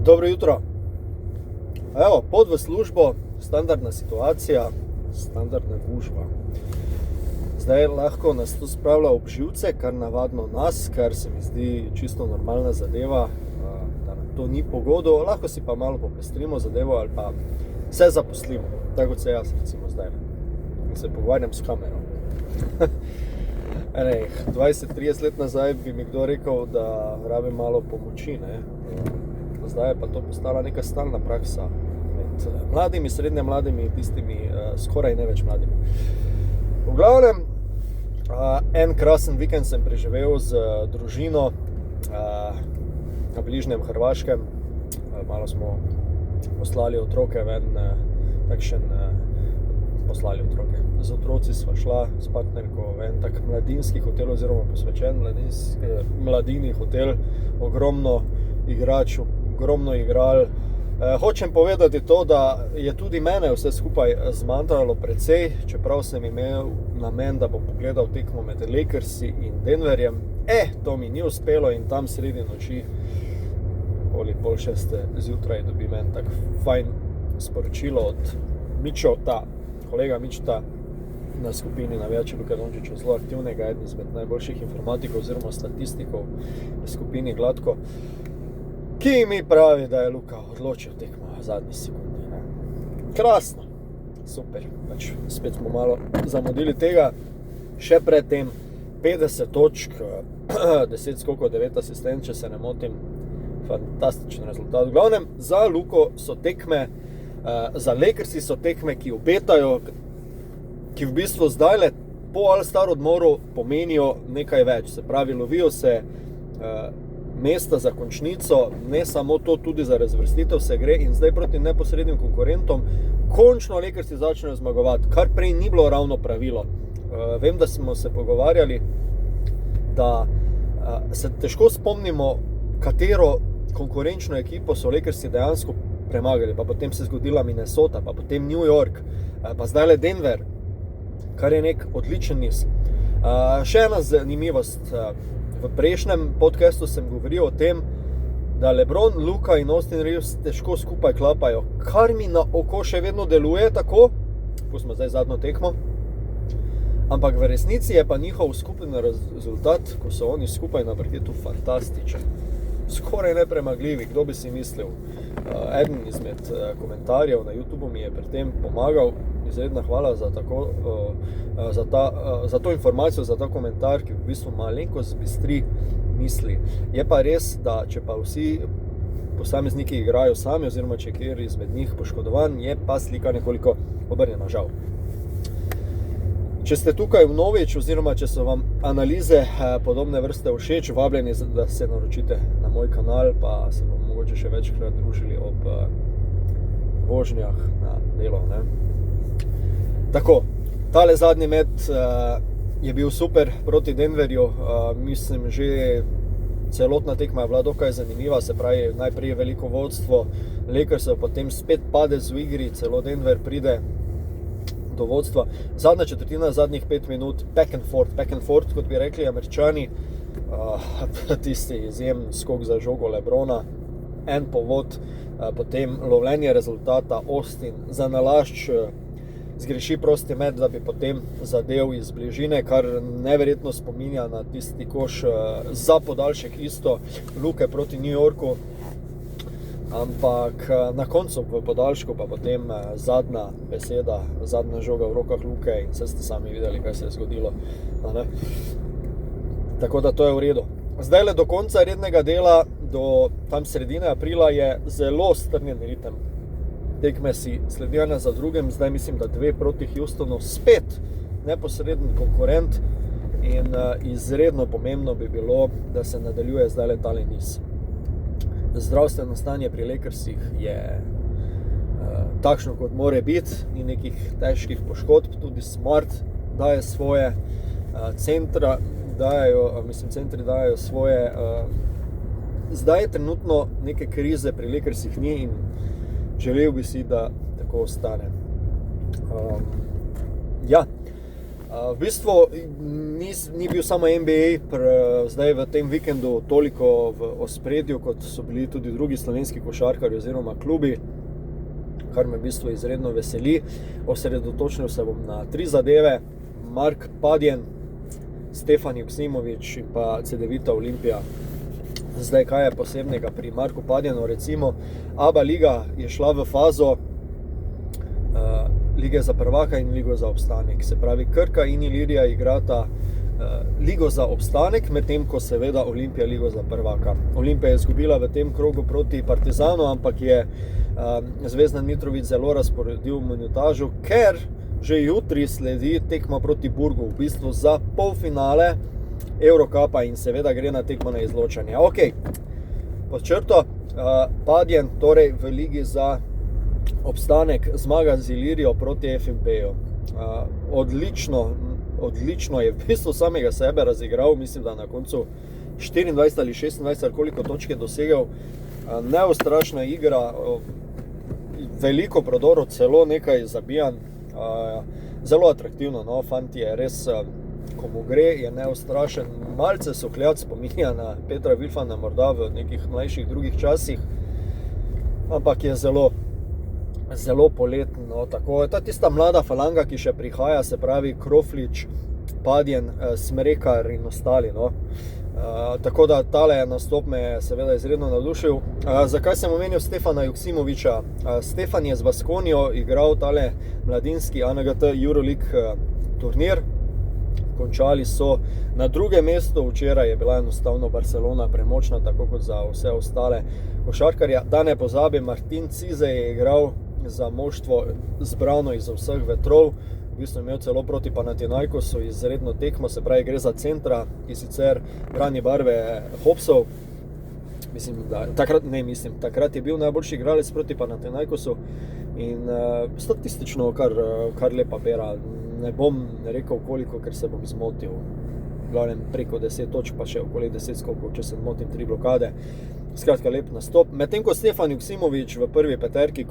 Dobro jutro. Evo, pot v službo, standardna situacija, standardna gužva. Zdaj lahko nas to spravlja ob živce, kar navadno nas, kar se mi zdi čisto normalna zadeva, da nam to ni pogodo, lahko si pa malo popestrimo zadevo ali pa se zaposlimo, tako kot se jaz recimo zdaj. In se pogovarjam s kamero. 20-30 let nazaj bi mi kdo rekel, da rabim malo pomoči, ne? Zdaj je pa to postala neka stalna praksa med mladimi, srednje mladimi in tistimi skoraj ne več mladimi. V glavnem, en krasen vikend sem preživel z družino na bližnjem Hrvaškem. Malo smo poslali otroke ven, z otroci sva šla s partnerko v en tak mladinski hotel oziroma posvečen mladini hotel, ogromno igrač, ogromno igral. Hočem povedati to, da je tudi mene vse skupaj zmanjkalo precej, čeprav sem imel namen, da bom pogledal tekmo med Lakersi in Denverjem. To mi ni uspelo in tam sredi noči, okoli 5:30 zjutraj, dobim en tak fajn sporočilo od Mičota, kolega Mičota na skupini navijači Luke Dončića, zelo aktivnega, eden izmed najboljših informatikov oziroma statistikov v skupini Gladko, ki mi pravi, da je Luka odločil tekmo v zadnji sekundi. Krasno, super, spet smo malo zamudili tega, še pred tem 50 točk, 10 skokov, 9 asistent, če se ne motim, fantastičen rezultat. V glavnem, za Luko so tekme, za Lakersi so tekme, ki obetajo, ki v bistvu zdajle po All-Star odmoru pomenijo nekaj več. Se pravi, lovijo se mesta za končnico, ne samo to, tudi za razvrstitev se gre in zdaj proti neposrednim konkurentom končno Lakersi začnejo zmagovati, kar prej ni bilo ravno pravilo. Vem, da smo se pogovarjali, da se težko spomnimo, katero konkurenčno ekipo so Lakersi dejansko premagali, pa potem se zgodila Minnesota, pa potem New York, pa zdajle Denver, kar je nek odličen niz. Še ena zanimivost. V prejšnjem podcastu sem govoril o tem, da LeBron, Luka in Austin Reeves težko skupaj klapajo, kar mi na oko še vedno deluje tako, pustimo zdaj zadnjo tekmo, ampak v resnici je pa njihov skupni rezultat, ko so oni skupaj na parketu, fantastičen. Skoraj nepremagljivi, kdo bi si mislil. Eden izmed komentarjev na YouTubeu mi je pri tem pomagal, izredna hvala za to informacijo, za ta komentar, ki v bistvu malenkost zbistri misli. Je pa res, da če pa vsi posamezniki igrajo sami, oziroma če kjer izmed njih poškodovan, je pa slika nekoliko obrnjena, žal. Če ste tukaj vnovič, oziroma če so vam analize podobne vrste všeč, vabljeni, da se naročite na moj kanal, pa se bomo mogoče še večkrat družili ob vožnjah na delo, ne? Tako, tale zadnji met je bil super proti Denverju, mislim, že celotna tekma je bila dokaj zanimiva, se pravi, najprej veliko vodstvo Lakersov, potem spet padec v igri, celo Denver pride do vodstva. Zadnja četrtina, zadnjih 5 minut, back and forth, kot bi rekli Američani, tisti izjemen skok za žogo LeBrona, en povod, potem lovljenje rezultata, Austin za nalašč zgreši prosti met, da bi potem zadev iz bližine, kar neverjetno spominja na tisti koš za podaljšek isto Luke proti New Yorku. Ampak na koncu v podaljšku pa potem zadnja beseda, zadnja žoga v rokah Luke in vse ste sami videli, kaj se je zgodilo. Tako da to je v redu. Zdajle do konca rednega dela, do tam sredine aprila, je zelo strnjen ritem. Tekme si sledijo ena za drugim, zdaj mislim, da 2 proti Houstonu, spet neposreden konkurent in izredno pomembno bi bilo, da se nadaljuje zdajle tale niz. Zdravstveno stanje pri Lakersih je takšno, kot more biti, ni nekih težkih poškodb, tudi Smart daje svoje, centri dajejo svoje. Zdaj je trenutno neke krize pri Lakersih ni in želel bi si, da tako ostane. V bistvu ni bil samo NBA zdaj v tem vikendu toliko v ospredju, kot so bili tudi drugi slovenski košarkarji oziroma klubi, kar me v bistvu izredno veseli. Osredotočil se bom na 3 zadeve: Mark Padjen, Stefan Joksimović in pa Cedevita Olimpija. Zdaj, kaj je posebnega pri Marku Padjenu? Recimo, ABA liga je šla v fazo lige za prvaka in ligo za obstanek. Se pravi, Krka in Ilirija igrata ligo za obstanek, medtem ko seveda Olimpija ligo za prvaka. Olimpija je izgubila v tem krogu proti Partizanu, ampak je Zvezdan Mitrović zelo razporedil minutažo, ker že jutri sledi tekma proti Burgu, v bistvu za polfinale Eurocupa, in seveda gre na tekmo na izločanje. Ok, pod črto, Padjen torej v ligi za obstanek, zmaga z Ilirijo proti FNP-ju. Odlično je v bistvu samega sebe razigral, mislim, da na koncu 24 ali 26 ali koliko točk je dosegel. Neustrašna igra, veliko prodorov, celo nekaj zabijanj, zelo atraktivno, no, fant je res, ko mu gre, je neustrašen, malce sokljac spominja na Petra Vilfana, morda v nekih mlajših drugih časih, ampak je zelo poleten, no, tako, ta tista mlada falanga, ki še prihaja, se pravi Kroflič, Padjen, Smrekar in ostali, no. Tako da tale nastop me je seveda izredno navdušil. Zakaj sem omenil Stefana Joksimovića? Stefan je z Baskonijo igral tale mladinski ANGT Euroleague turnir. Končali so na 2. mestu, včeraj je bila enostavno Barcelona premočna, tako kot za vse ostale košarkarje. Da ne pozabim, Martin Cize je igral za moštvo zbrano iz vseh vetrov, v bistvu imel celo proti Panathinaikosu izredno tekmo, se pravi, gre za centra, ki sicer brani barve Hopsov. Takrat je bil najboljši igralec proti Panathinaikosu in statistično kar lepa bera. Ne bom rekel koliko, ker se bom zmotil. V glavnem preko 10 točk, pa še okoli 10 skokov, če se motim, 3 blokade. Skratka, lep nastop. Medtem ko Stefan Joksimović v prvi peterki,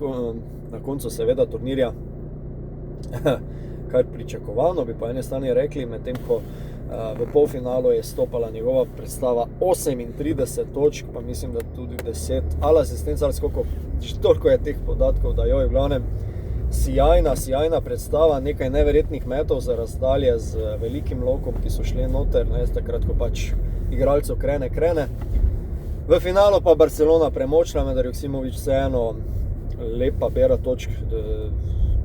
na koncu seveda turnirja, kar pričakovano, bi po ene strani rekli, medtem ko v polfinalu je stopala njegova predstava 38 točk, pa mislim, da tudi 10 ali asistenc ali skokov, toliko je teh podatkov, da v glavnem sjajna predstava, nekaj neverjetnih metov za razdalje z velikim lokom, ki so šli noter, takrat, ko pač igralcev krene. V finalu pa Barcelona premočna, vendar Joksimović vseeno lepa bera točk,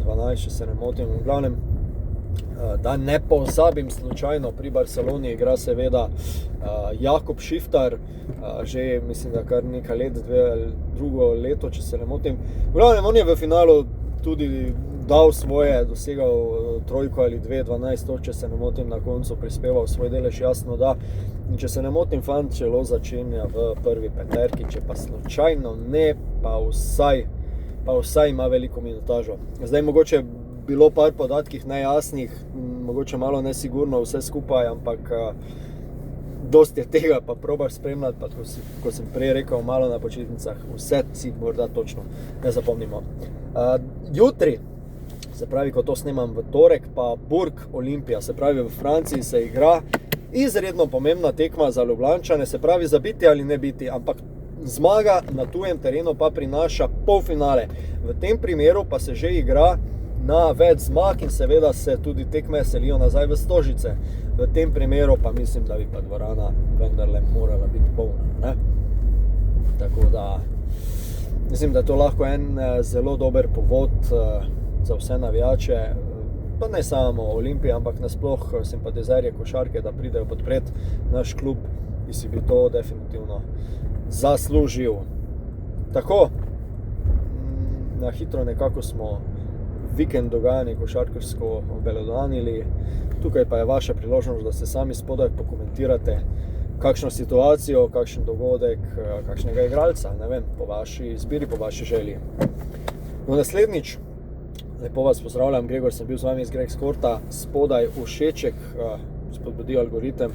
12, če se ne motim. V glavnem, da ne pozabim slučajno, pri Barceloni igra seveda Jakob Šiftar, že mislim, da kar nekaj let, drugo leto, če se ne motim. V glavnem, on je v finalu tudi dal svoje, dosegal 3 ali 2, 12 točk, če se ne motim, na koncu prispeval svoj delež, jasno da. In če se ne motim, fant čelo začenja v prvi peterki, če pa slučajno ne, pa vsaj ima veliko minutažo. Zdaj mogoče bilo par podatkih nejasnih, mogoče malo nesigurno vse skupaj, ampak dosti je tega, pa probaš spremljati, pa ko sem prej rekel, malo na počitnicah, vse si morda točno ne zapomnimo. Jutri, se pravi, ko to snemam v torek, pa Burg Olimpija, se pravi, v Franciji se igra izredno pomembna tekma za Ljubljančane, se pravi, za biti ali ne biti, ampak zmaga na tujem terenu pa prinaša polfinale. V tem primeru pa se že igra na več zmag in seveda se tudi tekme selijo nazaj v Stožice. V tem primeru pa mislim, da bi pa dvorana vendarle morala biti polna, ne? Tako da mislim, da je to lahko en zelo dober povod za vse navijače, pa ne samo Olimpije, ampak nasploh simpatizerje košarke, da pridejo podpreti naš klub, ki si bi to definitivno zaslužil. Tako, na hitro nekako smo vikend dogajanje košarkarsko obelodanili. Tukaj pa je vaša priložnost, da se sami spodaj pokomentirate kakšno situacijo, kakšen dogodek, kakšnega igralca, ne vem, po vaši izbiri, po vaši želji. Do naslednjič, lepo vas pozdravljam, Gregor sem bil z vami iz Greg Sporta, spodaj všeček, spodbudi algoritem,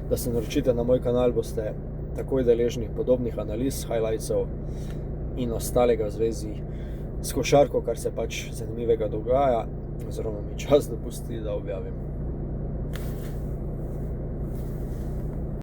da se naročite na moj kanal, boste takoj deležni podobnih analiz, highlightsov in ostalega v zvezi s košarko, kar se pač zanimivega dogaja, oziroma mi čas dopusti, da objavim.